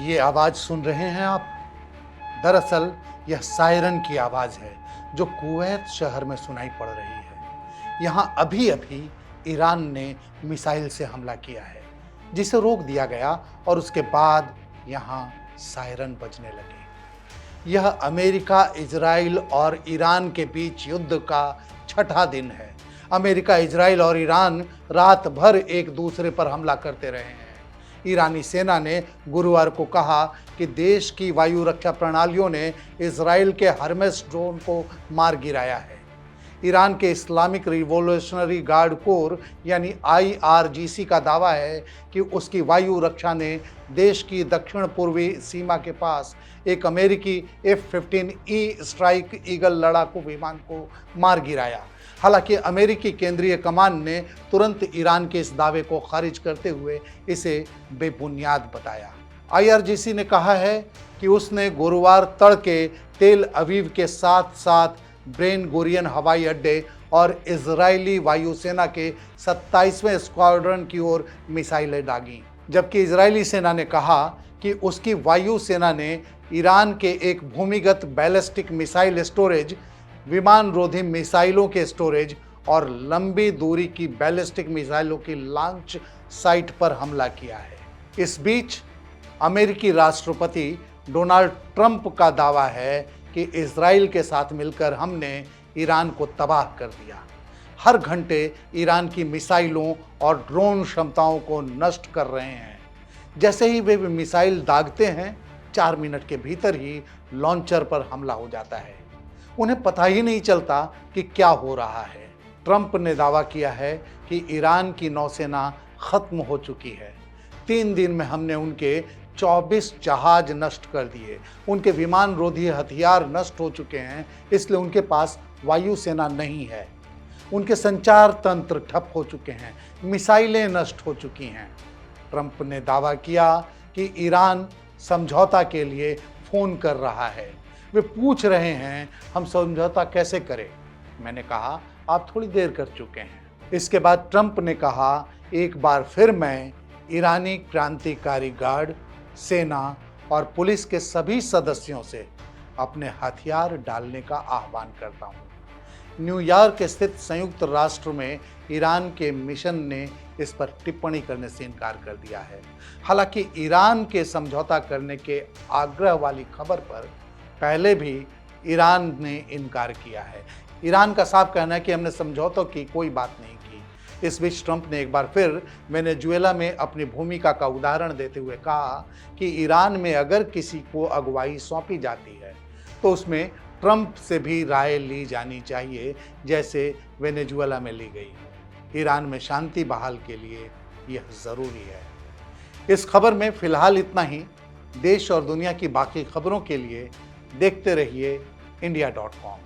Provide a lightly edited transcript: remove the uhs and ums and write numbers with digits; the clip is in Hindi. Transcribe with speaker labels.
Speaker 1: ये आवाज़ सुन रहे हैं आप? दरअसल यह सायरन की आवाज़ है जो कुवैत शहर में सुनाई पड़ रही है। यहाँ अभी-अभी ईरान ने मिसाइल से हमला किया है, जिसे रोक दिया गया और उसके बाद यहाँ सायरन बजने लगे। यह अमेरिका, इजराइल और ईरान के बीच युद्ध का छठा दिन है। अमेरिका, इजराइल और ईरान रात भर एक दूसरे पर हमला करते रहे हैं। ईरानी सेना ने गुरुवार को कहा कि देश की वायु रक्षा प्रणालियों ने इजराइल के हर्मेस ड्रोन को मार गिराया है। ईरान के इस्लामिक रिवॉल्यूशनरी गार्ड कोर यानी IRGC का दावा है कि उसकी वायु रक्षा ने देश की दक्षिण पूर्वी सीमा के पास एक अमेरिकी F-15E स्ट्राइक ईगल लड़ाकू विमान को मार गिराया। हालांकि अमेरिकी केंद्रीय कमान ने तुरंत ईरान के इस दावे को खारिज करते हुए इसे बेबुनियाद बताया। IRGC ने कहा है कि उसने गुरुवार तड़के तेल अवीव के साथ साथ बेन गुरियन हवाई अड्डे और इजरायली वायुसेना के 27वें स्क्वाड्रन की ओर मिसाइलें दागी, जबकि इजरायली सेना ने कहा कि उसकी वायुसेना ने ईरान के एक भूमिगत बैलिस्टिक मिसाइल स्टोरेज, विमान रोधी मिसाइलों के स्टोरेज और लंबी दूरी की बैलिस्टिक मिसाइलों की लॉन्च साइट पर हमला किया है। इस बीच अमेरिकी राष्ट्रपति डोनाल्ड ट्रंप का दावा है कि इजराइल के साथ मिलकर हमने ईरान को तबाह कर दिया। हर घंटे ईरान की मिसाइलों और ड्रोन क्षमताओं को नष्ट कर रहे हैं। जैसे ही वे मिसाइल दागते हैं, 4 मिनट के भीतर ही लॉन्चर पर हमला हो जाता है। उन्हें पता ही नहीं चलता कि क्या हो रहा है। ट्रंप ने दावा किया है कि ईरान की नौसेना खत्म हो चुकी है। 3 दिन में हमने उनके 24 जहाज नष्ट कर दिए। उनके विमान रोधी हथियार नष्ट हो चुके हैं, इसलिए उनके पास वायुसेना नहीं है। उनके संचार तंत्र ठप हो चुके हैं, मिसाइलें नष्ट हो चुकी हैं। ट्रंप ने दावा किया कि ईरान समझौता के लिए फोन कर रहा है। वे पूछ रहे हैं हम समझौता कैसे करें। मैंने कहा आप थोड़ी देर कर चुके हैं। इसके बाद ट्रंप ने कहा एक बार फिर मैं ईरानी क्रांतिकारी गार्ड, सेना और पुलिस के सभी सदस्यों से अपने हथियार डालने का आह्वान करता हूं। न्यूयॉर्क स्थित संयुक्त राष्ट्र में ईरान के मिशन ने इस पर टिप्पणी करने से इनकार कर दिया है। हालांकि ईरान के समझौता करने के आग्रह वाली खबर पर पहले भी ईरान ने इनकार किया है। ईरान का साफ कहना है कि हमने समझौतों की कोई बात नहीं की। इस बीच ट्रंप ने एक बार फिर वेनेजुएला में अपनी भूमिका का उदाहरण देते हुए कहा कि ईरान में अगर किसी को अगुवाई सौंपी जाती है तो उसमें ट्रंप से भी राय ली जानी चाहिए, जैसे वेनेजुएला में ली गई। ईरान में शांति बहाल के लिए यह ज़रूरी है। इस खबर में फिलहाल इतना ही। देश और दुनिया की बाकी खबरों के लिए देखते रहिए India.com।